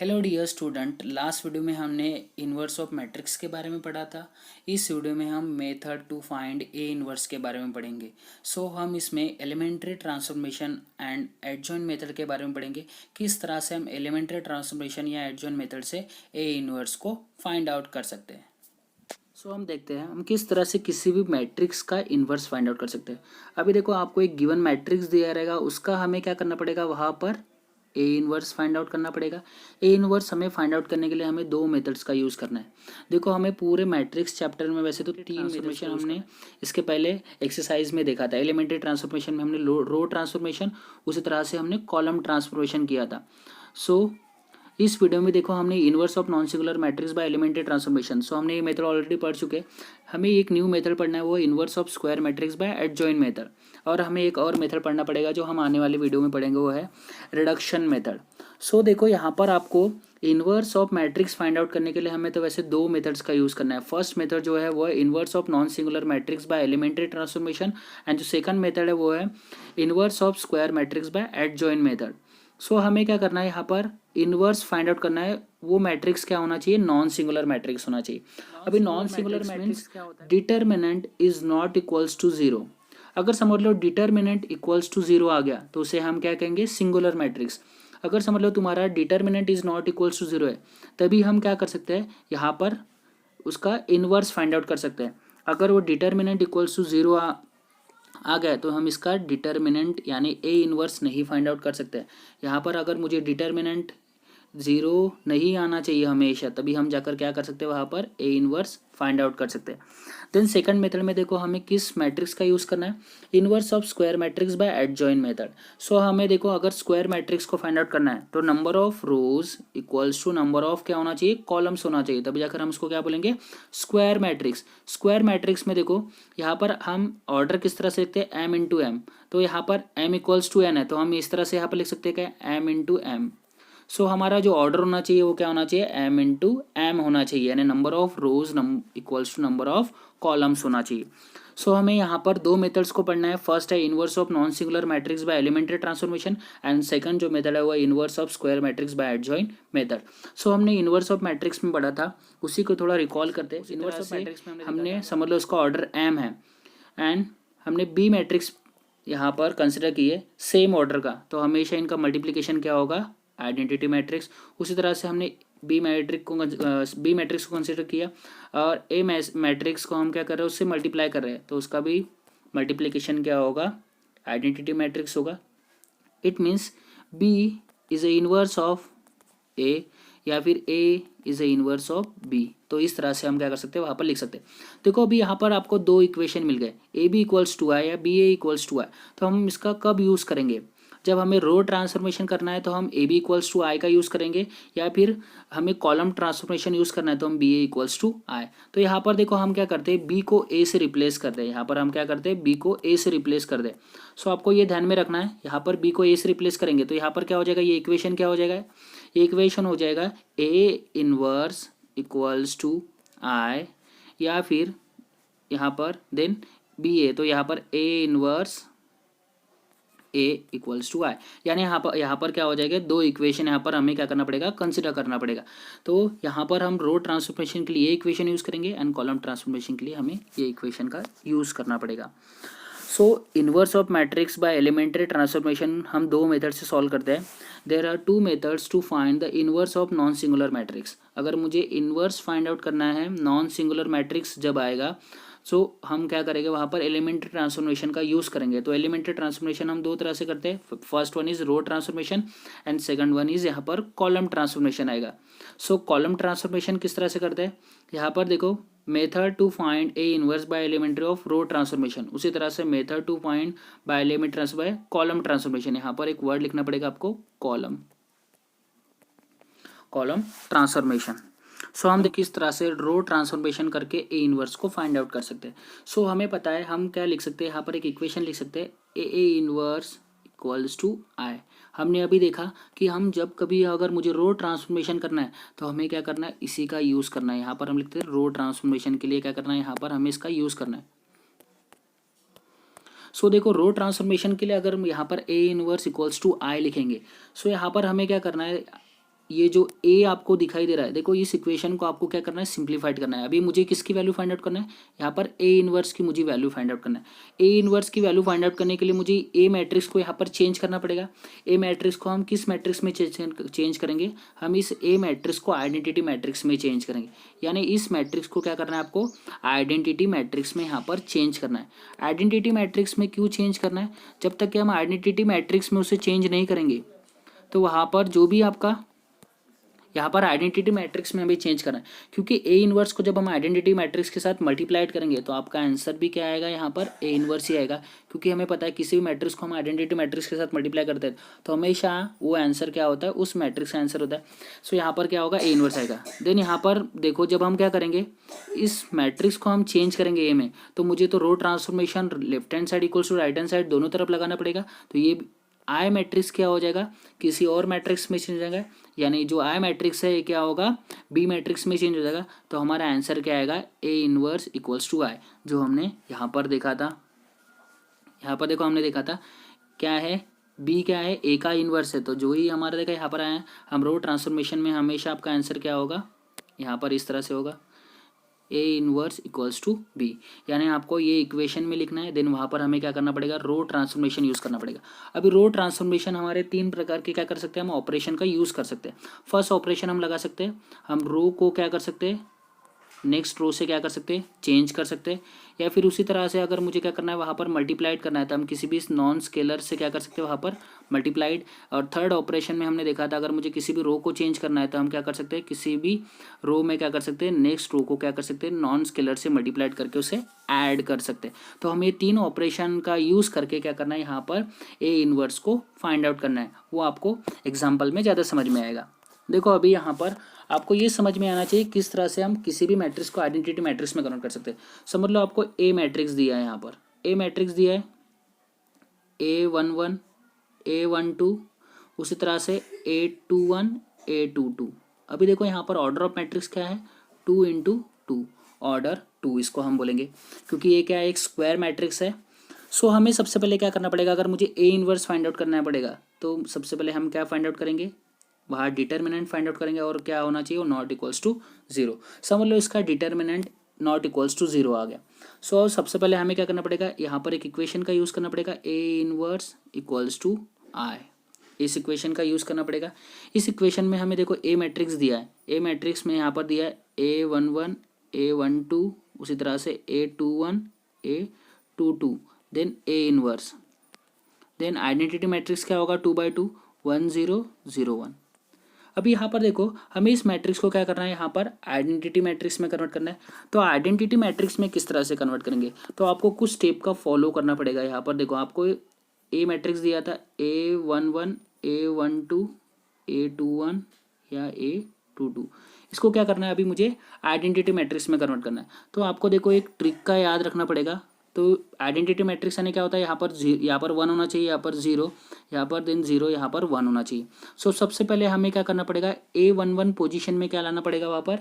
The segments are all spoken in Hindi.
Hello dear student, last video में हमने इन्वर्स ऑफ मैट्रिक्स के बारे में पढ़ा था। इस वीडियो में हम method to find A inverse के बारे में पढ़ेंगे। हम इसमें elementary transformation and adjoint method के बारे में पढ़ेंगे। किस तरह से हम एलिमेंट्री ट्रांसफॉर्मेशन या एडजॉइंट मेथड से ए इन्वर्स को फाइंड आउट कर सकते हैं। हम देखते हैं हम किस तरह से किसी भी मैट्रिक्स का इन्वर्स फाइंड आउट कर सकते हैं। अभी देखो, आपको एक गिवन मैट्रिक्स दिया रहेगा, उसका हमें क्या करना पड़ेगा, वहाँ पर ए इन्वर्स फाइंड आउट करना पड़ेगा। ए इन्वर्स हमें फाइंड आउट करने के लिए हमें दो मेथड्स का यूज़ करना है। देखो, हमें पूरे मैट्रिक्स चैप्टर में वैसे तो तीन ट्रांसफॉर्मेशन हमने इसके पहले एक्सरसाइज में देखा था। एलिमेंट्री ट्रांसफॉर्मेशन में हमने रो ट्रांसफॉर्मेशन, उसी तरह से हमने कॉलम ट्रांसफॉर्मेशन किया था। इस वीडियो में देखो, हमने inverse of non singular matrix by elementary transformation, ये मेथड ऑलरेडी पढ़ चुके हैं। हमें एक न्यू मेथड पढ़ना है, वो inverse of square matrix by adjoint method. और हमें एक और मेथड पढ़ना पड़ेगा जो हम आने वाले वीडियो में पढ़ेंगे, वो है रिडक्शन मेथड। देखो, यहाँ पर आपको inverse of matrix find out करने के लिए हमें तो वैसे दो मेथड्स का यूज़ करना है। फर्स्ट मेथड जो है वो है inverse of non singular matrix by elementary transformation, and जो सेकंड मेथड है वो है inverse of square matrix by adjoint method. हमें क्या करना है, यहाँ पर इन्वर्स फाइंड आउट करना है। वो मैट्रिक्स क्या होना चाहिए, नॉन सिंगुलर मैट्रिक्स होना चाहिए। अभी नॉन सिंगुलर मैट्रिक्स क्या होता है, determinant is not equals to zero. अगर समझ लो डिटरमिनेंट इक्वल्स टू जीरो आ गया तो उसे हम क्या कहेंगे, सिंगुलर मैट्रिक्स। अगर समझ लो तुम्हारा determinant is not equals to zero है, तभी हम क्या कर सकते हैं, यहाँ पर उसका इन्वर्स फाइंड आउट कर सकते हैं। अगर वो डिटरमिनेंट इक्वल्स टू जीरो आ गया तो हम इसका डिटर्मिनेंट यानी ए इन्वर्स नहीं फाइंड आउट कर सकते। यहाँ पर अगर मुझे डिटर्मिनेंट जीरो नहीं आना चाहिए हमेशा, तभी हम जाकर क्या कर सकते हैं, वहाँ पर ए इन्वर्स फाइंड आउट कर सकते हैं। देन सेकंड मेथड में देखो, हमें किस मैट्रिक्स का यूज़ करना है, inverse of square matrix by adjoint method. हमें देखो, अगर स्क्वायर मैट्रिक्स को फाइंड आउट करना है तो number of rows equals to number of क्या होना चाहिए, कॉलम्स होना चाहिए, तभी जाकर हम उसको क्या बोलेंगे, स्क्वायर मैट्रिक्स। स्क्वायर मैट्रिक्स में देखो, यहाँ पर हम ऑर्डर किस तरह से लिखते हैं, एम इंटू एम। तो यहाँ पर एम इक्वल्स टू एन है, तो हम इस तरह से यहाँ पर लिख सकते हैं क्या, एम इंटू एम। हमारा जो ऑर्डर होना चाहिए वो क्या होना चाहिए, एम इंटू एम होना चाहिए, यानी number of rows equals to number of columns होना चाहिए। हमें यहाँ पर दो मेथड्स को पढ़ना है। फर्स्ट है inverse of non singular matrix by elementary transformation, and second जो मेथड है वो inverse of square matrix by adjoint method. हमने इन्वर्स ऑफ मैट्रिक्स में पढ़ा था, उसी को थोड़ा रिकॉल करते हैं। इन्वर्स ऑफ मैट्रिक्स में हमने समझ लो उसका ऑर्डर एम है, एंड हमने बी मैट्रिक्स यहाँ पर कंसिडर किए सेम ऑर्डर का, तो हमेशा इनका मल्टीप्लिकेशन क्या होगा, आइडेंटिटी मैट्रिक्स। उसी तरह से हमने बी मैट्रिक्स को कंसिडर किया, और ए मैट्रिक्स को हम क्या कर रहे हैं, उससे मल्टीप्लाई कर रहे हैं, तो उसका भी मल्टीप्लिकेशन क्या होगा, आइडेंटिटी मैट्रिक्स होगा। It means B is A inverse of A, या फिर A is A inverse of B. तो इस तरह से हम क्या कर सकते हैं, वहाँ पर लिख सकते हैं। देखो, अभी यहाँ पर आपको दो इक्वेशन मिल गए, ए बी इक्वल्स टू आई या बी ए इक्वल्स टू आई। तो हम इसका कब यूज़ करेंगे, जब हमें रो ट्रांसफॉर्मेशन करना है तो हम A B equals to I का यूज़ करेंगे, या फिर हमें कॉलम ट्रांसफॉर्मेशन यूज़ करना है तो हम बी ए इक्वल्स टू आई। तो यहाँ पर देखो, हम क्या करते हैं, बी को ए से रिप्लेस कर दें। यहाँ पर हम क्या करते हैं, बी को ए से रिप्लेस कर दें। आपको ये ध्यान में रखना है, यहाँ पर बी को ए से रिप्लेस करेंगे तो यहाँ पर क्या हो जाएगा, ये इक्वेशन क्या हो जाएगा, ये इक्वेशन हो जाएगा ए इनवर्स इक्वल्स टू आई, या फिर यहाँ पर देन बी ए, तो यहाँ पर A inverse A equals to I. यानी यहाँ पर क्या हो जाएगा, दो इक्वेशन यहाँ पर हमें क्या करना पड़ेगा, कंसिडर करना पड़ेगा। तो यहाँ पर हम रो ट्रांसफॉर्मेशन के लिए ये इक्वेशन यूज़ करेंगे, एंड कॉलम ट्रांसफॉर्मेशन के लिए हमें ये इक्वेशन का यूज़ करना पड़ेगा। Inverse of matrix by elementary transformation हम दो मेथड से सॉल्व करते हैं। There are two methods to find the inverse of non singular matrix. अगर मुझे इन्वर्स फाइंड आउट करना है नॉन सिंगुलर मैट्रिक्स जब आएगा, हम क्या करेंगे, वहाँ पर एलिमेंट्री ट्रांसफॉर्मेशन का यूज़ करेंगे। तो एलिमेंट्री ट्रांसफॉर्मेशन हम दो तरह से करते हैं, first one is row transformation, and second one is यहाँ पर कॉलम ट्रांसफॉर्मेशन आएगा। कॉलम ट्रांसफॉर्मेशन किस तरह से करते हैं, यहाँ पर देखो, method to find A inverse by elementary of row transformation, उसी तरह से method to find by element trans by column transformation. यहाँ पर एक वर्ड लिखना पड़ेगा आपको, कॉलम ट्रांसफॉर्मेशन। हम किस तरह से रो ट्रांसफॉर्मेशन करके ए इनवर्स को फाइंड आउट कर सकते हैं। हमें पता है हम क्या लिख सकते हैं, यहाँ पर एक इक्वेशन लिख सकते हैं, ए इनवर्स इक्वल्स टू आई। हमने अभी देखा कि हम जब कभी अगर मुझे रो ट्रांसफॉर्मेशन करना है तो हमें क्या करना है, इसी का यूज़ करना है। यहाँ पर हम लिखते हैं रो ट्रांसफॉर्मेशन के लिए क्या करना है, यहाँ पर हमें इसका यूज़ करना है। देखो, रो ट्रांसफॉर्मेशन के लिए अगर हम यहाँ पर ए इनवर्स इक्वल्स टू आई लिखेंगे, यहाँ पर हमें क्या करना है, ये जो ए आपको दिखाई दे रहा है, देखो इस इक्वेशन को आपको क्या करना है, सिंप्लीफाइड करना है। अभी मुझे किसकी वैल्यू फाइंड आउट करना है, यहाँ पर ए इनवर्स की मुझे वैल्यू फाइंड आउट करना है। ए इनवर्स की वैल्यू फाइंड आउट करने के लिए मुझे ए मैट्रिक्स को यहाँ पर चेंज करना पड़ेगा। ए मैट्रिक्स को हम किस मैट्रिक्स में चेंज करेंगे, हम इस ए मैट्रिक्स को आइडेंटिटी मैट्रिक्स में चेंज करेंगे। यानी इस मैट्रिक्स को क्या करना है आपको, आइडेंटिटी मैट्रिक्स में यहाँ पर चेंज करना है। आइडेंटिटी मैट्रिक्स में क्यों चेंज करना है, जब तक कि हम आइडेंटिटी मैट्रिक्स में उसे चेंज नहीं करेंगे तो वहाँ पर जो भी आपका यहाँ पर आइडेंटिटी मैट्रिक्स में हमें चेंज करना है, क्योंकि ए इनवर्स को जब हम आइडेंटिटी मैट्रिक्स के साथ मल्टीप्लाइड करेंगे तो आपका आंसर भी क्या आएगा, यहाँ पर ए इनवर्स ही आएगा। क्योंकि हमें पता है किसी भी मैट्रिक्स को हम आइडेंटिटी मैट्रिक्स के साथ मल्टीप्लाई करते हैं तो हमेशा वो आंसर क्या होता है, उस मैट्रिक्स का आंसर होता है। सो यहाँ पर क्या होगा, ए इनवर्स आएगा। देन यहाँ पर देखो जब हम क्या करेंगे, इस मैट्रिक्स को हम चेंज करेंगे ए में, तो मुझे तो row transformation left hand side equals to right hand side दोनों तरफ लगाना पड़ेगा। तो ये आई मैट्रिक्स क्या हो जाएगा, किसी और मैट्रिक्स में चेंज हो जाएगा। यानी जो आई मैट्रिक्स है ये क्या होगा, बी मैट्रिक्स में चेंज हो जाएगा। तो हमारा आंसर क्या आएगा, ए इनवर्स इक्वल्स टू आई, जो हमने यहाँ पर देखा था। यहाँ पर देखो हमने देखा था क्या है, बी क्या है, ए का इनवर्स है। तो जो ही हमारा देखा यहाँ पर आया, हम रो ट्रांसफॉर्मेशन में हमेशा आपका आंसर क्या होगा, यहाँ पर इस तरह से होगा, A inverse equals to B. यानी आपको ये इक्वेशन में लिखना है। देन वहाँ पर हमें क्या करना पड़ेगा, रो ट्रांसफॉर्मेशन यूज़ करना पड़ेगा। अभी रो ट्रांसफॉर्मेशन हमारे तीन प्रकार के क्या कर सकते हैं, हम ऑपरेशन का यूज़ कर सकते हैं। फर्स्ट ऑपरेशन हम लगा सकते हैं, हम रो को क्या कर सकते हैं, नेक्स्ट रो से क्या कर सकते हैं, चेंज कर सकते हैं। या फिर उसी तरह से अगर मुझे क्या करना है, वहाँ पर मल्टीप्लाइड करना है तो हम किसी भी नॉन स्केलर से क्या कर सकते हैं, वहाँ पर मल्टीप्लाइड। और थर्ड ऑपरेशन में हमने देखा था, अगर मुझे किसी भी रो को चेंज करना है तो हम क्या कर सकते हैं, किसी भी रो में क्या कर सकते हैं, नेक्स्ट रो को क्या कर सकते हैं, नॉन स्केलर से मल्टीप्लाइड करके उसे ऐड कर सकते हैं। तो हमें ये तीन ऑपरेशन का यूज़ करके क्या करना है, यहाँ पर ए इनवर्स को फाइंड आउट करना है। वो आपको एग्जाम्पल में ज़्यादा समझ में आएगा। देखो अभी यहाँ पर आपको ये समझ में आना चाहिए किस तरह से हम किसी भी मैट्रिक्स को आइडेंटिटी मैट्रिक्स में कन्वर्ट कर सकते हैं। समझ लो आपको ए मैट्रिक्स दिया है, यहाँ पर ए मैट्रिक्स दिया है, A11 A12, उसी तरह से A21 A22। अभी देखो यहाँ पर ऑर्डर ऑफ मैट्रिक्स क्या है, 2 × 2, ऑर्डर 2 इसको हम बोलेंगे, क्योंकि ये क्या है, एक स्क्वायर मैट्रिक्स है। सो हमें सबसे पहले क्या करना पड़ेगा, अगर मुझे ए इनवर्स फाइंड आउट करना पड़ेगा तो सबसे पहले हम क्या फाइंड आउट करेंगे, वहाँ डिटर्मिनेंट फाइंड आउट करेंगे और क्या होना चाहिए, वो नॉट इक्वल्स टू 0। समझ लो इसका डिटर्मिनेंट नॉट इक्वल्स टू 0 आ गया। सो सबसे पहले हमें क्या करना पड़ेगा, यहाँ पर एक इक्वेशन का यूज़ करना पड़ेगा, ए इनवर्स इक्वल्स टू आई। इस इक्वेशन का यूज़ करना पड़ेगा। इस इक्वेशन में हमें देखो ए मैट्रिक्स दिया है, ए मैट्रिक्स में यहाँ पर दिया है A11 A12, उसी तरह से A21 A22, then A inverse, then identity matrix क्या होगा, 2 × 2 1 0 0 1। अभी यहाँ पर देखो हमें इस मैट्रिक्स को क्या करना है, यहाँ पर आइडेंटिटी मैट्रिक्स में कन्वर्ट करना है। तो आइडेंटिटी मैट्रिक्स में किस तरह से कन्वर्ट करेंगे, तो आपको कुछ स्टेप का फॉलो करना पड़ेगा। यहाँ पर देखो आपको ए मैट्रिक्स दिया था, A11 A12 A21 या A22, इसको क्या करना है, अभी मुझे आइडेंटिटी मैट्रिक्स में कन्वर्ट करना है। तो आपको देखो एक ट्रिक का याद रखना पड़ेगा। तो आइडेंटिटी मैट्रिक्स यानी क्या होता है, यहाँ पर 1 होना चाहिए, यहाँ पर 0, यहाँ पर देन 0, यहाँ पर 1 होना चाहिए। सो सबसे पहले हमें क्या करना पड़ेगा, A11 पोजीशन में क्या लाना पड़ेगा, वहाँ पर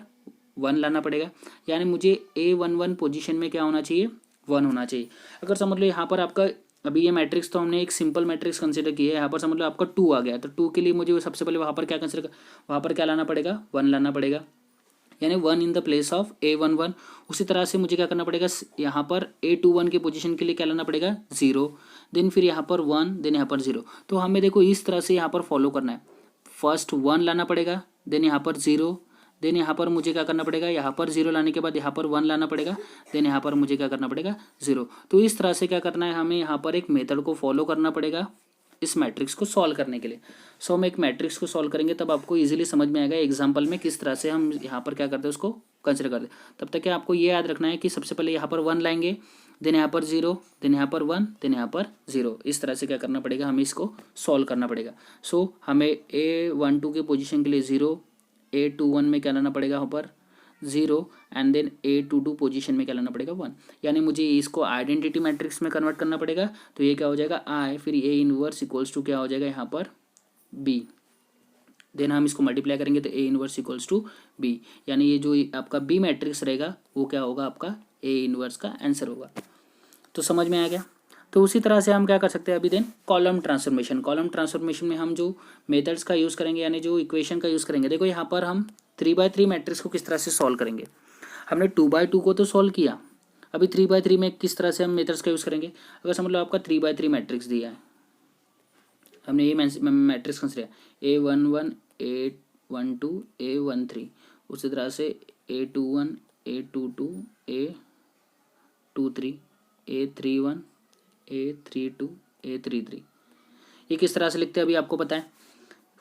1 लाना पड़ेगा। यानी मुझे A11 पोजीशन में क्या होना चाहिए, 1 होना चाहिए। अगर समझ लो यहाँ पर आपका अभी ये मैट्रिक्स तो हमने एक सिंपल मैट्रिक्स कंसिडर किया है, यहाँ पर समझ लो आपका 2 आ गया, तो 2 के लिए मुझे सबसे पहले वहाँ पर क्या कंसिडर, वहाँ पर क्या लाना पड़ेगा, 1 लाना पड़ेगा, यानी 1 in the place of A11। उसी तरह से मुझे क्या करना पड़ेगा, यहाँ पर A21 के पोजीशन के लिए क्या लाना पड़ेगा, 0, देन फिर यहाँ पर 1, देन यहाँ पर 0। तो हमें देखो इस तरह से यहाँ पर फॉलो करना है। फर्स्ट 1 लाना पड़ेगा, देन यहाँ पर 0, देन यहाँ पर मुझे क्या करना पड़ेगा, यहाँ पर 0 लाने के बाद यहाँ पर 1 लाना पड़ेगा, देन यहाँ पर मुझे क्या करना पड़ेगा, 0। तो इस तरह से क्या करना है, हमें यहाँ पर एक मेथड को फॉलो करना पड़ेगा इस मैट्रिक्स को सॉल्व करने के लिए। सो हम एक मैट्रिक्स को सॉल्व करेंगे तब आपको इजीली समझ में आएगा एग्जांपल में किस तरह से हम यहाँ पर क्या करते हैं उसको कंसिडर करते हैं। तब तक क्या आपको ये याद रखना है कि सबसे पहले यहाँ पर 1 लाएंगे, देन यहाँ पर 0, देन यहाँ पर 1, देन यहाँ पर 0। इस तरह से क्या करना पड़ेगा, हमें इसको सॉल्व करना पड़ेगा। सो हमें A12 के पोजिशन के लिए 0, A21 में क्या लाना पड़ेगा, यहाँ पर 0, एंड देन A22 पोजीशन में क्या लाना पड़ेगा, 1। यानी मुझे इसको आइडेंटिटी मैट्रिक्स में कन्वर्ट करना पड़ेगा। तो ये क्या हो जाएगा, आई, फिर ए इनवर्स इक्वल्स टू क्या हो जाएगा, यहाँ पर बी। देन हम इसको मल्टीप्लाई करेंगे तो A inverse equals to B, यानी ये जो आपका बी मैट्रिक्स रहेगा वो क्या होगा, आपका ए इनवर्स का आंसर होगा। तो समझ में आ गया। तो उसी तरह से हम क्या कर सकते हैं अभी then column transformation. Column transformation में हम जो मेथड्स का यूज़ करेंगे यानी जो इक्वेशन का यूज़ करेंगे, देखो यहाँ पर हम 3x3 मैट्रिक्स को किस तरह से सॉल्व करेंगे। हमने 2x2 को तो सॉल्व किया, अभी 3x3 में किस तरह से हम मेथड्स का यूज़ करेंगे। अगर समझ लो आपका 3x3 मैट्रिक्स दिया है, हमने ये मैट्रिक्स कंसिडर किया A11 A12 A13, उसी तरह से A21 A22 A23 A31 A32 A33। ये किस तरह से लिखते हैं अभी आपको पता है।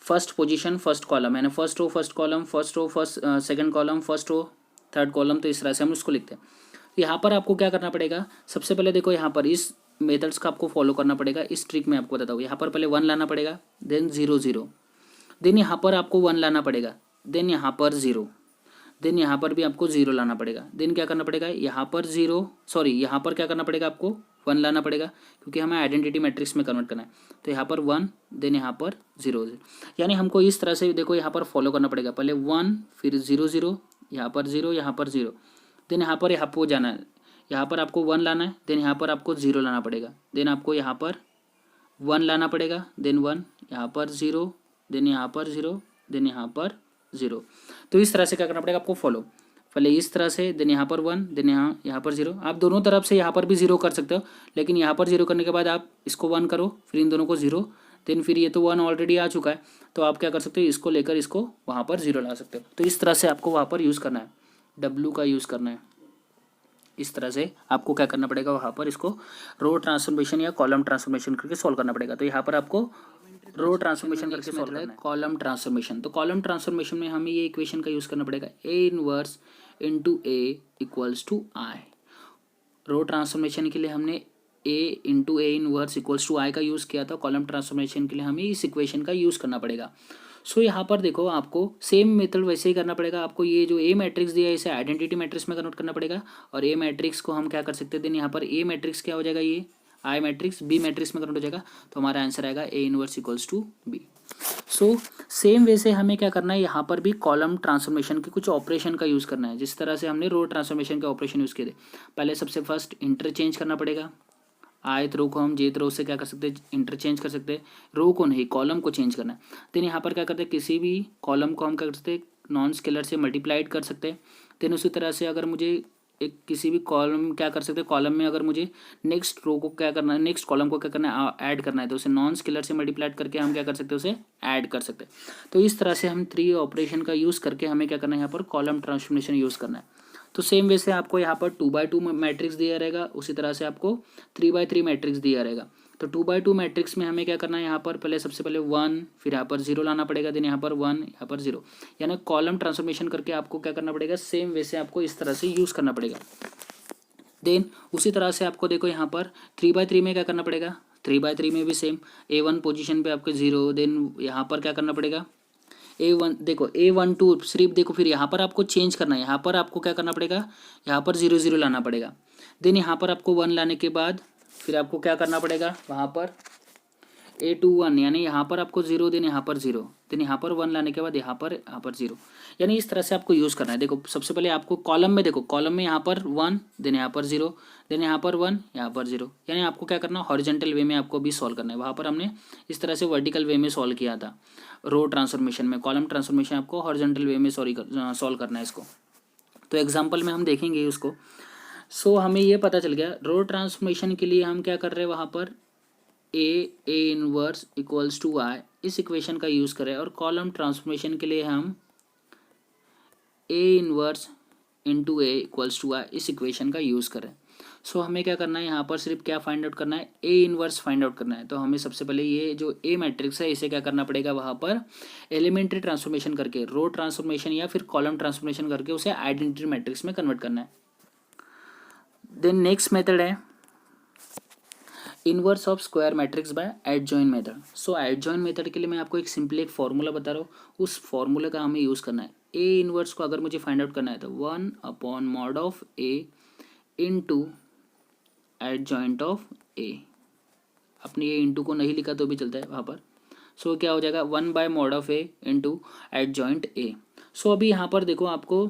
फर्स्ट पोजीशन फर्स्ट कॉलम यानी first row first column, first row first second column, first row third column, तो इस तरह से हम उसको लिखते हैं। यहाँ पर आपको क्या करना पड़ेगा, सबसे पहले देखो यहाँ पर इस मेथड्स का आपको फॉलो करना पड़ेगा। इस ट्रिक में आपको बताता हूँ, यहाँ पर पहले 1 लाना पड़ेगा, देन 0 0, देन यहाँ पर आपको 1 लाना पड़ेगा, देन यहाँ पर 0, देन यहाँ पर भी आपको 0 लाना पड़ेगा, देन क्या करना पड़ेगा यहाँ पर 0 सॉरी यहाँ पर क्या करना पड़ेगा आपको 1 लाना पड़ेगा, क्योंकि हमें आइडेंटिटी मैट्रिक्स में कन्वर्ट करना है। तो यहाँ पर 1 देन यहाँ पर 0 0, यानी हमको इस तरह से देखो यहाँ पर फॉलो करना पड़ेगा, पहले 1 फिर 0 0, यहाँ पर 0 यहाँ पर 0, देन यहाँ पर जाना है, यहाँ पर आपको 1 लाना है, देन यहाँ पर आपको 0 लाना पड़ेगा, देन आपको यहाँ पर 1 लाना पड़ेगा, देन 1 यहाँ पर 0, देन यहाँ पर 0, देन यहाँ पर 0। तो इस तरह से क्या करना पड़ेगा आपको फॉलो, पहले इस तरह से, देन यहाँ पर 1, देन यहाँ पर 0। आप दोनों तरफ से यहाँ पर भी 0 कर सकते हो, लेकिन यहाँ पर 0 करने के बाद आप इसको 1 करो, फिर इन दोनों को 0, देन फिर ये तो 1 ऑलरेडी आ चुका है, तो आप क्या कर सकते हो इसको लेकर इसको वहाँ पर 0 ला सकते हो। तो इस तरह से आपको वहाँ पर यूज़ करना है, W का यूज़ करना है। इस तरह से आपको क्या करना पड़ेगा वहाँ पर इसको रो ट्रांसफॉर्मेशन या कॉलम ट्रांसफॉर्मेशन करके सॉल्व करना पड़ेगा। तो यहाँ पर आपको रो ट्रांसफॉर्मेशन करके सॉल्व करना है कॉलम ट्रांसफॉर्मेशन। तो कॉलम ट्रांसफॉर्मेशन में हमें ये इक्वेशन का यूज़ करना पड़ेगा A inverse into A equals to I। Row transformation के लिए हमने A into A inverse equals to I का यूज़ किया था, कॉलम ट्रांसफॉर्मेशन के लिए हमें इस इक्वेशन का यूज़ करना पड़ेगा। सो यहाँ पर देखो आपको सेम मेथड वैसे ही करना पड़ेगा। आपको ये जो ए मैट्रिक्स दिया है इसे आइडेंटिटी मैट्रिक्स में कन्वर्ट करना पड़ेगा, और ए मैट्रिक्स को हम क्या कर सकते हैं, यहाँ पर ए मैट्रिक्स क्या हो जाएगा, ये आई मैट्रिक्स बी मैट्रिक्स में कन्वर्ट हो जाएगा, तो हमारा आंसर आएगा A inverse equals to B. So same way से हमें क्या करना है, यहाँ पर भी कॉलम ट्रांसफॉर्मेशन के कुछ ऑपरेशन का यूज़ करना है, जिस तरह से हमने रो ट्रांसफॉर्मेशन के ऑपरेशन यूज़ किए थे। पहले सबसे फर्स्ट इंटरचेंज करना पड़ेगा, आयत रो को हम जेत रो से क्या कर सकते हैं इंटरचेंज कर सकते हैं, रो को नहीं कॉलम को चेंज करना है। देन यहाँ पर क्या करते हैं, किसी भी कॉलम को हम क्या कर सकते हैं नॉन स्केलर से मल्टीप्लाइड कर सकते हैं। देन उसी तरह से अगर मुझे एक किसी भी कॉलम क्या कर सकते हैं, कॉलम में अगर मुझे नेक्स्ट रो को क्या करना है, नेक्स्ट कॉलम को क्या करना है ऐड करना है, तो उसे नॉन स्केलर से मल्टीप्लाइड करके हम क्या कर सकते हैं उसे ऐड कर सकते हैं। तो इस तरह से हम 3 ऑपरेशन का यूज़ करके हमें क्या करना है यहाँ पर कॉलम ट्रांसफॉर्मेशन यूज़ करना है। तो सेम वे से आपको यहाँ पर 2x2 मैट्रिक्स दिया रहेगा, उसी तरह से आपको 3x3 मैट्रिक्स दिया रहेगा। तो 2x2 मैट्रिक्स में हमें क्या करना है, यहाँ पर पहले सबसे पहले 1 फिर यहाँ पर 0 लाना पड़ेगा, देन यहाँ पर 1 यहाँ पर 0, यानी कॉलम ट्रांसफॉर्मेशन करके आपको क्या करना पड़ेगा, सेम वे से आपको इस तरह से यूज़ करना पड़ेगा। देन उसी तरह से आपको देखो यहाँ पर 3x3 में क्या करना पड़ेगा, 3x3 में भी सेम A1 पोजीशन पे आपको 0, देन यहाँ पर क्या करना पड़ेगा A1 देखो A12 सिर्फ देखो, फिर यहाँ पर आपको चेंज करना है, यहाँ पर आपको क्या करना पड़ेगा, यहाँ पर 0 0 लाना पड़ेगा। देन यहाँ पर आपको 1 लाने के बाद फिर आपको क्या करना पड़ेगा वहाँ पर A21, यानी यहाँ पर आपको 0, देन यहाँ पर 0, देन यहाँ पर 1 लाने के बाद यहाँ पर 0, यानी इस तरह से आपको यूज़ करना है। देखो सबसे पहले आपको कॉलम में देखो, कॉलम में यहाँ पर 1 देन यहाँ पर 0, देन यहाँ पर 1 यहाँ पर 0, यानी आपको क्या करना है हॉरिजॉन्टल वे में आपको भी सॉल्व करना है। वहाँ पर हमने इस तरह से वर्टिकल वे में सॉल्व किया था रो ट्रांसफॉर्मेशन में, कॉलम ट्रांसफॉर्मेशन आपको हॉरिजॉन्टल वे में सॉल्व करना है इसको। तो एग्जाम्पल में हम देखेंगे उसको। सो हमें ये पता चल गया रो ट्रांसफॉर्मेशन के लिए हम क्या कर रहे हैं, वहाँ पर A inverse equals to I इस इक्वेशन का यूज़ करें, और कॉलम ट्रांसफॉर्मेशन के लिए हम A inverse into A equals to I इस इक्वेशन का यूज़ करें। सो हमें क्या करना है, यहाँ पर सिर्फ क्या फाइंड आउट करना है, ए इनवर्स फाइंड आउट करना है। तो हमें सबसे पहले ये जो ए मैट्रिक्स है इसे क्या करना पड़ेगा, वहाँ पर एलिमेंट्री ट्रांसफॉर्मेशन करके रो ट्रांसफॉर्मेशन या फिर कॉलम ट्रांसफॉर्मेशन करके उसे आइडेंटिटी मैट्रिक्स में कन्वर्ट करना है। देन नेक्स्ट मेथड है inverse of square matrix bye adjoin method. So adjoin method के लिए मैं आपको एक सिंपली एक फॉर्मूला बता रहा हूँ, उस फॉर्मूले का हमें यूज़ करना है। ए इनवर्स को अगर मुझे फाइंड आउट करना है तो 1/mod of A into adjoint of A. अपने ये इंटू को नहीं लिखा तो भी चलता है वहाँ पर। सो क्या हो जाएगा 1/mod of A into adjoint A. So अभी यहाँ पर देखो आपको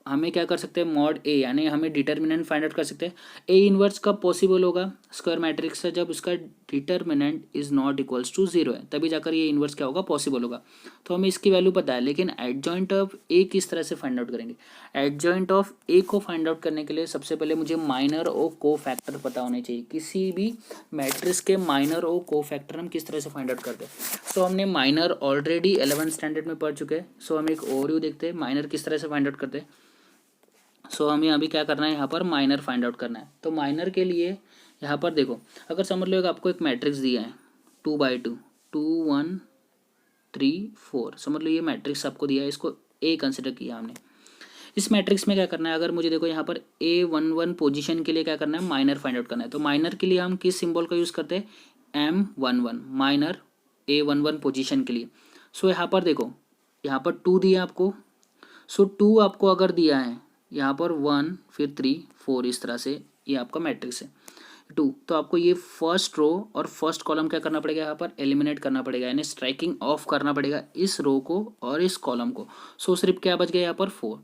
हमें क्या कर सकते हैं, मॉड ए, यानी हमें डिटर्मिनेंट फाइंड आउट कर सकते हैं। ए इनवर्स कब पॉसिबल होगा स्क्वायर मैट्रिक्स से, जब उसका determinant is not equals to zero है, तभी जाकर ये इनवर्स क्या होगा, पॉसिबल होगा। तो हमें इसकी वैल्यू पता है, लेकिन एडजॉइंट ऑफ ए किस तरह से फाइंड आउट करेंगे। एडजॉइंट ऑफ ए को फाइंड आउट करने के लिए सबसे पहले मुझे माइनर और को फैक्टर पता होने चाहिए। किसी भी मैट्रिक्स के माइनर और को फैक्टर हम किस तरह से फाइंड आउट करते हैं। सो हमने माइनर ऑलरेडी 11th स्टैंडर्ड में पढ़ चुके हैं। सो हम एक ओवरव्यू देखते हैं माइनर किस तरह से फाइंड आउट करते हैं। सो हमें अभी क्या करना है, यहाँ पर माइनर फाइंड आउट करना है। तो माइनर के लिए यहाँ पर देखो, अगर समझ लो आपको एक मैट्रिक्स दिया है 2/2, 2 1 3 4, समझ लो ये मैट्रिक्स आपको दिया है, इसको ए कंसिडर किया हमने। इस मैट्रिक्स में क्या करना है, अगर मुझे देखो यहाँ पर A11 पोजीशन के लिए क्या करना है, माइनर फाइंड आउट करना है। तो माइनर के लिए हम किस सिंबल का यूज़ करते हैं, M11, माइनर A11 पोजीशन के लिए। सो यहाँ पर देखो, यहाँ पर 2 दिया आपको। सो 2 आपको अगर दिया है, यहाँ पर 1 फिर 3 4, इस तरह से ये आपका मैट्रिक्स है 2। तो आपको ये फर्स्ट रो और फर्स्ट कॉलम क्या करना पड़ेगा, यहाँ पर एलिमिनेट करना पड़ेगा, यानी स्ट्राइकिंग ऑफ करना पड़ेगा इस रो को और इस कॉलम को। सो सिर्फ क्या बच गया यहाँ पर 4।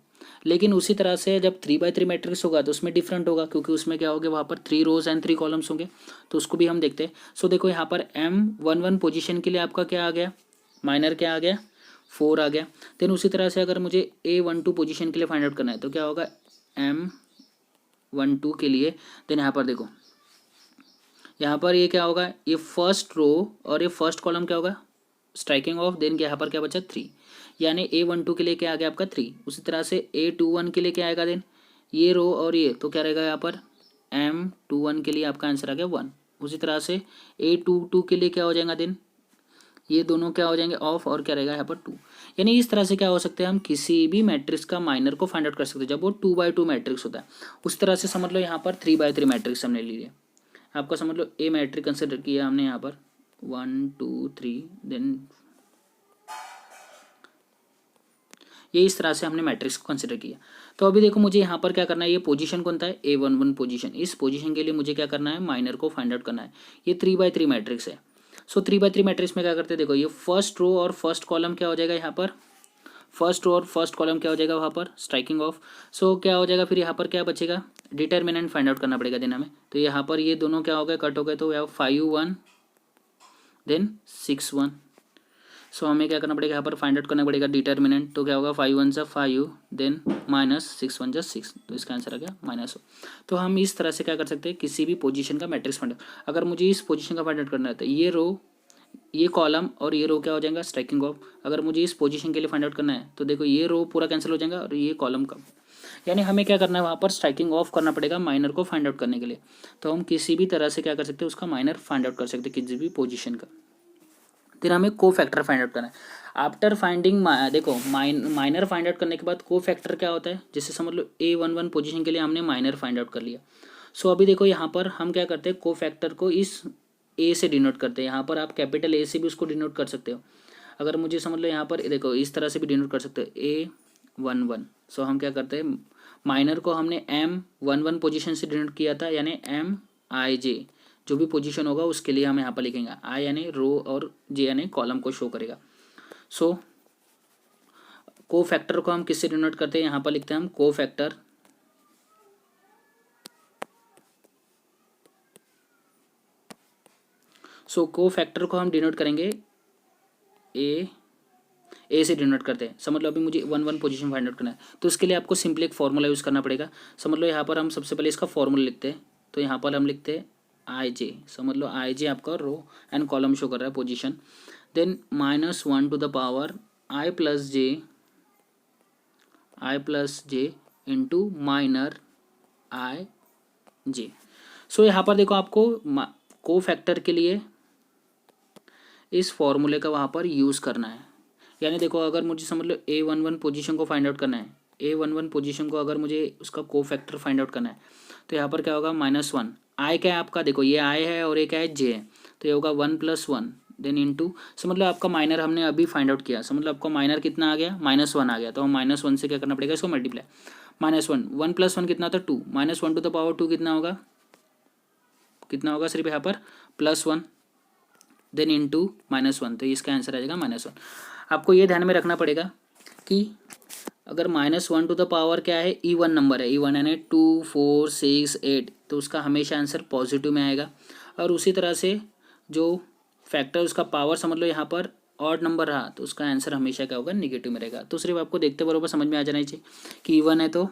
लेकिन उसी तरह से जब 3/3 मैट्रिक्स होगा तो उसमें डिफरेंट होगा, क्योंकि उसमें क्या होगा, वहाँ पर 3 रोज एंड 3 कॉलम्स होंगे। तो उसको भी हम देखते हैं। सो देखो यहाँ पर M11 पोजीशन के लिए आपका क्या आ गया, माइनर क्या आ गया, 4 आ गया। देन उसी तरह से अगर मुझे A12 पोजीशन के लिए फाइंड आउट करना है तो क्या होगा, M12 के लिए। देन यहाँ पर देखो, यहाँ पर ये क्या होगा, ये फर्स्ट रो और ये फर्स्ट कॉलम क्या होगा, स्ट्राइकिंग ऑफ। देन यहाँ पर क्या बचा, 3, यानी A12 के लिए क्या आ गया आपका 3। उसी तरह से A21 के लिए क्या आएगा, देन ये रो और ये, तो क्या रहेगा यहाँ पर M21 के लिए आपका आंसर आ गया 1। उसी तरह से A22 के लिए क्या हो जाएगा, देन ये दोनों क्या हो जाएंगे ऑफ, और क्या रहेगा यहाँ पर 2। यानी इस तरह से क्या हो सकता है, हम किसी भी मैट्रिक्स का माइनर को फाइंड आउट कर सकते हैं जब वो 2/2 मैट्रिक्स होता है। उस तरह से समझ लो यहाँ पर 3/3 मैट्रिक्स हमने ले लिया। आपका समझ लो ए मैट्रिक कंसिडर किया हमने यहाँ पर 1 2 3, देन ये इस तरह से हमने मैट्रिक्स को कंसिडर किया। तो अभी देखो मुझे यहाँ पर क्या करना है, ये पोजीशन कौन सा है, A11 पोजीशन। इस पोजीशन के लिए मुझे क्या करना है, माइनर को फाइंड आउट करना है। ये 3/3 मैट्रिक्स है। सो 3/3 मैट्रिक्स में क्या करते हैं, देखो ये फर्स्ट रो और फर्स्ट कॉलम क्या हो जाएगा, यहाँ पर फर्स्ट रो और फर्स्ट कॉलम क्या हो जाएगा, वहाँ पर स्ट्राइकिंग ऑफ। सो क्या हो जाएगा, फिर यहाँ पर क्या बचेगा, डिटर्मिनेंट फाइंड आउट करना पड़ेगा। देन हमें तो यहाँ पर ये दोनों क्या हो गए, कट हो गए, तो यहाँ 5 1 देन 6 1। सो हमें क्या करना पड़ेगा, यहाँ पर फाइंड आउट करना पड़ेगा डिटर्मिनेंट। तो क्या होगा, 5 1 = 5, देन माइनस 6 1 = 6, तो इसका आंसर आ गया -1। तो हम इस तरह से क्या कर सकते हैं, किसी भी पोजीशन का मैट्रिक्स फाइंड आउट। अगर मुझे इस पोजीशन का फाइंड आउट करना है तो ये रो, ये कॉलम और ये रो क्या हो जाएगा, स्ट्राइकिंग ऑफ। अगर मुझे इस पोजीशन के लिए फाइंड आउट करना है तो देखो ये रो पूरा कैंसिल हो जाएगा और ये कॉलम का, यानी हमें क्या करना है, वहाँ पर स्ट्राइकिंग ऑफ करना पड़ेगा माइनर को फाइंड आउट करने के लिए। तो हम किसी भी तरह से क्या कर सकते हैं, उसका माइनर फाइंड आउट कर सकते हैं किसी भी पोजीशन का। फिर हमें को फैक्टर फाइंड आउट करना है। आफ्टर फाइंडिंग, देखो माइनर फाइंड आउट करने के बाद को फैक्टर क्या होता है, जैसे समझ लो A11 पोजीशन के लिए हमने माइनर फाइंड आउट कर लिया। सो अभी देखो यहाँ पर हम क्या करते हैं, को फैक्टर को इस ए से डिनोट करते हैं। यहाँ पर आप कैपिटल ए से भी उसको डिनोट कर सकते हो। अगर मुझे समझ लो यहाँ पर देखो इस तरह से भी डिनोट कर सकते हो, A11। सो हम क्या करते हैं, माइनर को हमने M11 पोजीशन से डिनोट किया था, यानी MIJ जो भी पोजीशन होगा उसके लिए हम यहाँ पर लिखेंगे। I यानी रो और J यानी कॉलम को शो करेगा। सो को फैक्टर को हम किससे डिनोट करते हैं, यहाँ पर लिखते हैं हम को फैक्टर। सो को फैक्टर को हम डिनोट करेंगे ए से डिनोट करते हैं। समझ लो अभी मुझे 1 पोजीशन फाइंड आउट करना है, तो उसके लिए आपको सिंपली एक फॉर्मूला यूज़ करना पड़ेगा। समझ लो यहाँ पर हम सबसे पहले इसका फॉर्मूला लिखते हैं। तो यहाँ पर हम लिखते हैं IJ। समझ लो IJ आपका रो एंड कॉलम शो कर रहा है position. Then -1 to the power I plus J into minor IJ। So यहाँ पर देखो आपको को फैक्टर के लिए इस फॉर्मूले का वहाँ पर यूज़ करना है। यानी देखो अगर मुझे समझ लो A11 पोजीशन को फाइंड आउट करना है, A11 पोजीशन को अगर मुझे उसका को फैक्टर फाइंड आउट करना है तो यहाँ पर क्या होगा, -1। I क्या है आपका, देखो ये I है और ये क्या है, J है, तो ये होगा 1 + 1 देन इंटू। समझ लो आपका माइनर हमने अभी फाइंड आउट किया। समझ लो आपका माइनर कितना आ गया, -1 आ गया। तो हम -1 से क्या करना पड़ेगा, इसको मल्टीप्लाई। -1 1 + 1 कितना होता है 2, -1 to the power 2 कितना होगा सिर्फ यहाँ पर +1 देन इंटू -1, तो इसका आंसर आ जाएगा -1। आपको ये ध्यान में रखना पड़ेगा कि अगर -1 टू द पावर क्या है, इवन नंबर है, इवन यानी 2 4 6 8, तो उसका हमेशा आंसर पॉजिटिव में आएगा। और उसी तरह से जो फैक्टर उसका पावर समझ लो यहाँ पर ऑड नंबर रहा तो उसका आंसर हमेशा क्या होगा, निगेटिव में रहेगा। तो सिर्फ आपको देखते बरोबर समझ में आ जाना चाहिए कि इवन है तो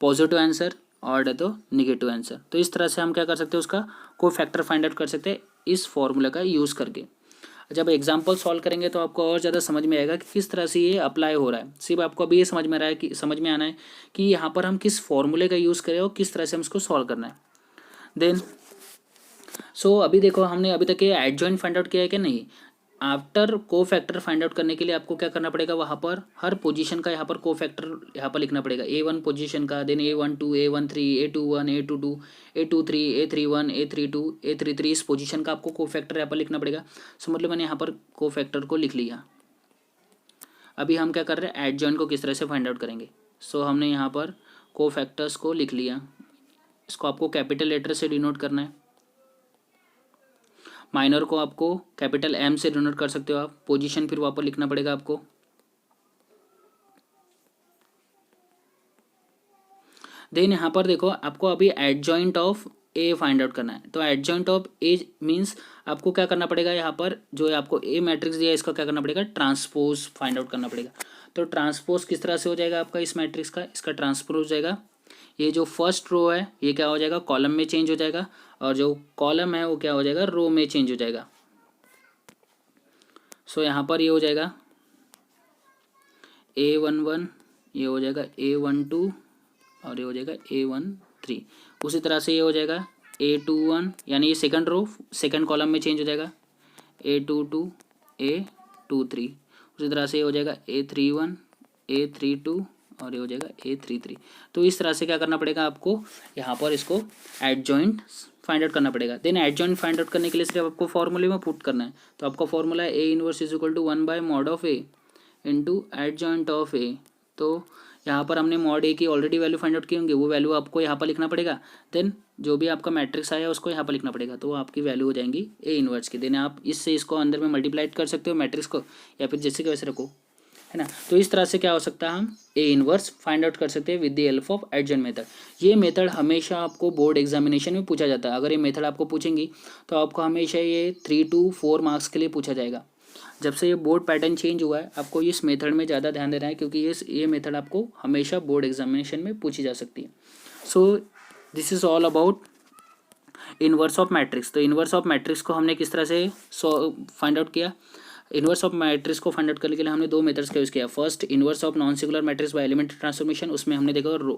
पॉजिटिव आंसर, ऑड है तो निगेटिव आंसर। तो इस तरह से हम क्या कर सकते हैं, उसका को फैक्टर फाइंड आउट कर सकते हैं इस फॉर्मूला का यूज़ करके। जब एग्जाम्पल सॉल्व करेंगे तो आपको और ज़्यादा समझ में आएगा कि किस तरह से ये अप्लाई हो रहा है। सिर्फ आपको अभी ये समझ में आ रहा है कि समझ में आना है कि यहाँ पर हम किस फॉर्मूले का यूज़ करें और किस तरह से हम इसको सॉल्व करना है। देन अभी देखो हमने अभी तक ये एडजॉइंट फाइंड आउट किया है कि नहीं। आफ्टर को फैक्टर फाइंड आउट करने के लिए आपको क्या करना पड़ेगा, वहाँ पर हर पोजीशन का यहाँ पर को फैक्टर यहाँ पर लिखना पड़ेगा। A1 पोजीशन का, then A12 A13 A21 A22 A23 A31 A32 A33 इस पोजीशन का आपको को फैक्टर यहाँ पर लिखना पड़ेगा। मतलब मैंने यहाँ पर को फैक्टर को लिख लिया। अभी हम क्या कर रहे हैं, एडजॉइंट को किस तरह से फाइंड आउट करेंगे। हमने यहाँ पर को फैक्टर्स को लिख लिया। इसको आपको कैपिटल लेटर से डिनोट करना है। माइनर को आपको कैपिटल M से डिनोट कर सकते हो आप। पोजीशन फिर वहाँ पर लिखना पड़ेगा आपको। देन यहाँ पर देखो आपको अभी adjoint of A find out करना है। तो एडजॉइंट ऑफ ए मीन्स आपको क्या करना पड़ेगा, यहाँ पर जो आपको ए मैट्रिक्स दिया है इसका क्या करना पड़ेगा, ट्रांसपोज फाइंड आउट करना पड़ेगा। तो ट्रांसपोज किस तरह से हो जाएगा आपका इस मैट्रिक्स का, इसका ट्रांसपोज हो जाएगा। ये जो फर्स्ट रो है ये क्या हो जाएगा, कॉलम में चेंज हो जाएगा, और जो कॉलम है वो क्या हो जाएगा, रो में चेंज हो जाएगा। यहाँ पर ये हो जाएगा A11, ये हो जाएगा A12 और ये हो जाएगा A13। उसी तरह से ये हो जाएगा A21, यानी ये सेकंड रो सेकंड कॉलम में चेंज हो जाएगा, A22 A23। उसी तरह से ये हो जाएगा A31 A32 और ये हो जाएगा A33। तो इस तरह से क्या करना पड़ेगा आपको, यहाँ पर इसको एडजॉइंट फाइंड आउट करना पड़ेगा। देन एडजॉइंट फाइंड आउट करने के लिए सिर्फ आपको फॉर्मूले में पुट करना है। तो आपका फॉर्मूला है A inverse is equal to 1/mod of A into adjoint of A। तो यहाँ पर हमने मॉड ए की ऑलरेडी वैल्यू फाइंड आउट की होंगे, वो वैल्यू आपको यहाँ पर लिखना पड़ेगा। देन जो भी आपका मैट्रिक्स आया उसको यहाँ पर लिखना पड़ेगा, तो आपकी वैल्यू हो जाएंगी ए इनवर्स की। देन आप इससे इसको अंदर में मल्टीप्लाइड कर सकते हो मैट्रिक्स को, या फिर जैसे कि वैसे रखो, है ना। तो इस तरह से क्या हो सकता है, हम ए इनवर्स फाइंड आउट कर सकते हैं with the help of adjoint method. ये मेथड हमेशा आपको बोर्ड एग्जामिनेशन में पूछा जाता है। अगर ये मेथड आपको पूछेंगी तो आपको हमेशा ये 3 to 4 मार्क्स के लिए पूछा जाएगा। जब से ये बोर्ड पैटर्न चेंज हुआ है आपको इस मेथड में ज़्यादा ध्यान देना है, क्योंकि ये मेथड आपको हमेशा बोर्ड एग्जामिनेशन में पूछी जा सकती है। This is all about inverse of matrix. तो इनवर्स ऑफ मैट्रिक्स को हमने किस तरह से फाइंड आउट किया। इनवर्स ऑफ मैट्रिक्स को फाइंड आउट करने के लिए हमने दो मेथड्स का यूज़ किया। First, inverse of non singular matrix by elementary transformation. उसमें हमने देखा रो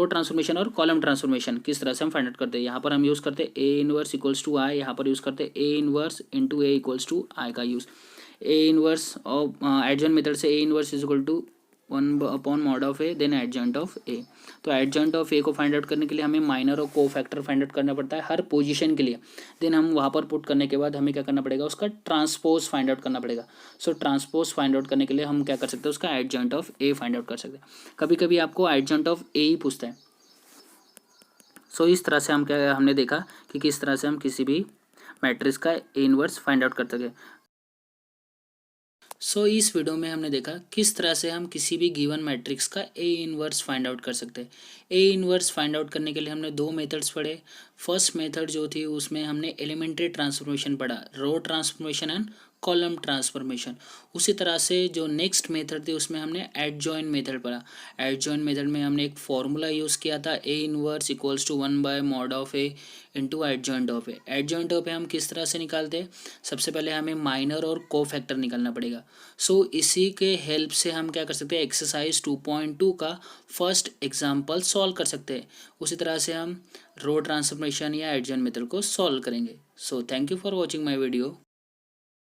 ट्रांसफॉर्मेशन और कॉलम ट्रांसफॉर्मेशन किस तरह से हम फाइंड आउट करते हैं। यहाँ पर हम यूज़ करते हैं A inverse equals to I, यहाँ पर यूज़ करते हैं A inverse into A equals to I का use. A inverse of adjoint method से A inverse is equal to 1/mod of A, then adjoint of A. तो एडजॉइंट ऑफ ए को फाइंड आउट करने के लिए हमें माइनर और को फैक्टर फाइंड आउट करना पड़ता है हर पोजीशन के लिए। देन हम वहाँ पर पुट करने के बाद हमें क्या करना पड़ेगा, उसका ट्रांसपोज फाइंड आउट करना पड़ेगा। ट्रांसपोज फाइंड आउट करने के लिए हम क्या कर सकते हैं, उसका adjoint of A find out कर सकते हैं। कभी कभी आपको एडजॉइंट ऑफ ए ही पूछता है। इस तरह से हमने देखा कि किस तरह से हम किसी भी मैट्रिक्स का ए इनवर्स फाइंड आउट कर सके। इस वीडियो में हमने देखा किस तरह से हम किसी भी गिवन मैट्रिक्स का ए इनवर्स फाइंड आउट कर सकते हैं। ए इनवर्स फाइंड आउट करने के लिए हमने दो मेथड्स पढ़े। फर्स्ट मेथड जो थी उसमें हमने एलिमेंट्री ट्रांसफॉर्मेशन पढ़ा, row transformation and column transformation. उसी तरह से जो नेक्स्ट मेथड थी उसमें हमने एडजॉइंट मेथड पढ़ा। एडजॉइंट मेथड में हमने एक फॉर्मूला यूज़ किया था, A inverse equals to 1/mod of A into adjoint of A. Adjoint of A हम किस तरह से निकालते हैं, सबसे पहले हमें माइनर और को फैक्टर निकालना पड़ेगा। इसी के हेल्प से हम क्या कर सकते हैं, एक्सरसाइज 2.2 का फर्स्ट एग्जाम्पल सॉल्व कर सकते हैं। उसी तरह से हम रो ट्रांसफॉर्मेशन या एडजॉइंट मेथड को सॉल्व करेंगे। Thank you for watching my video.